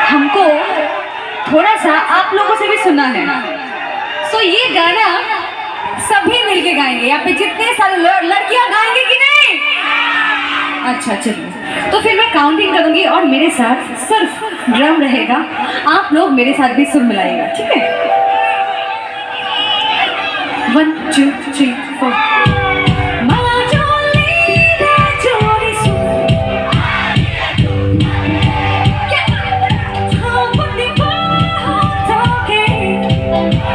हमको थोड़ा सा आप लोगों से भी सुना है। सो ये गाना सभी मिलके गाएंगे, यहाँ पे जितने सारे लड़कियां गाएंगे कि नहीं? अच्छा चलिए, तो फिर मैं काउंटिंग करूंगी और मेरे साथ सिर्फ ड्रम रहेगा, आप लोग मेरे साथ भी सुर मिलाइएगा, ठीक है? 1 2 3 4 Oh,